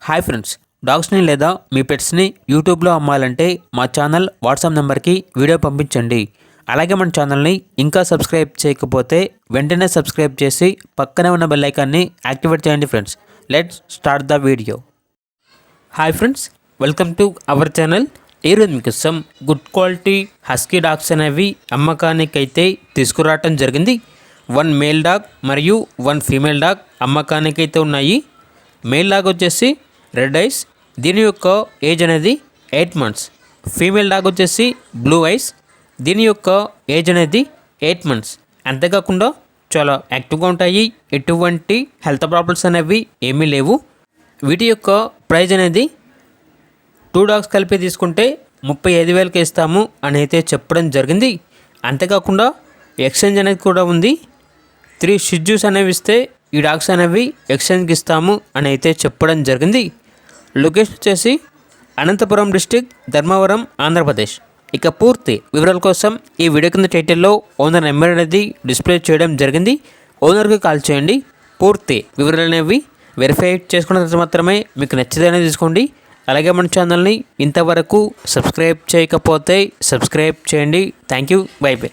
Hi friends, డాగ్స్ని లేదా మీ పెట్స్ని యూట్యూబ్లో అమ్మాలంటే మా ఛానల్ వాట్సాప్ నెంబర్కి వీడియో పంపించండి. అలాగే మన ఛానల్ని ఇంకా సబ్స్క్రైబ్ చేయకపోతే వెంటనే సబ్స్క్రైబ్ చేసి పక్కనే ఉన్న బెల్ ఐకాన్ని యాక్టివేట్ చేయండి friends. Let's start the video. Hi friends, welcome to our channel. ఈరోజు మీకోసం గుడ్ క్వాలిటీ హస్కీ డాగ్స్ అనేవి అమ్మకానికైతే తీసుకురావటం జరిగింది. 1 మేల్ డాగ్ మరియు 1 ఫీమేల్ డాగ్ అమ్మకానికైతే ఉన్నాయి. మేల్ డాగ్ వచ్చేసి రెడ్ ఐస్, దీని యొక్క ఏజ్ అనేది 8 మంత్స్. ఫీమేల్ డాగ్ వచ్చేసి బ్లూ ఐస్, దీని యొక్క ఏజ్ అనేది 8 మంత్స్. అంతేకాకుండా చాలా యాక్టివ్గా ఉంటాయి, ఎటువంటి హెల్త్ ప్రాబ్లమ్స్ అనేవి ఏమీ లేవు. వీటి యొక్క ప్రైజ్ అనేది 2 డాగ్స్ కలిపి తీసుకుంటే 35,000కి ఇస్తాము అని అయితే చెప్పడం జరిగింది. అంతేకాకుండా ఎక్స్చేంజ్ అనేది కూడా ఉంది. 3 షిడ్జూస్ అనేవి ఇస్తే ఈ డాగ్స్ అనేవి ఎక్స్చేంజ్కి ఇస్తాము అని అయితే చెప్పడం జరిగింది. లొకేషన్ వచ్చేసి అనంతపురం డిస్టిక్, ధర్మవరం, ఆంధ్రప్రదేశ్. ఇక పూర్తి వివరాల కోసం ఈ వీడియో కింద టైటిల్లో ఓనర్ నెంబర్ అనేది డిస్ప్లే చేయడం జరిగింది. ఓనర్కి కాల్ చేయండి. పూర్తి వివరాలు అనేవి వెరిఫై చేసుకున్న తర్వాత మాత్రమే మీకు నచ్చితేనే తీసుకోండి. అలాగే మన ఛానల్ని ఇంతవరకు సబ్స్క్రైబ్ చేయకపోతే సబ్స్క్రైబ్ చేయండి. Thank you, by by.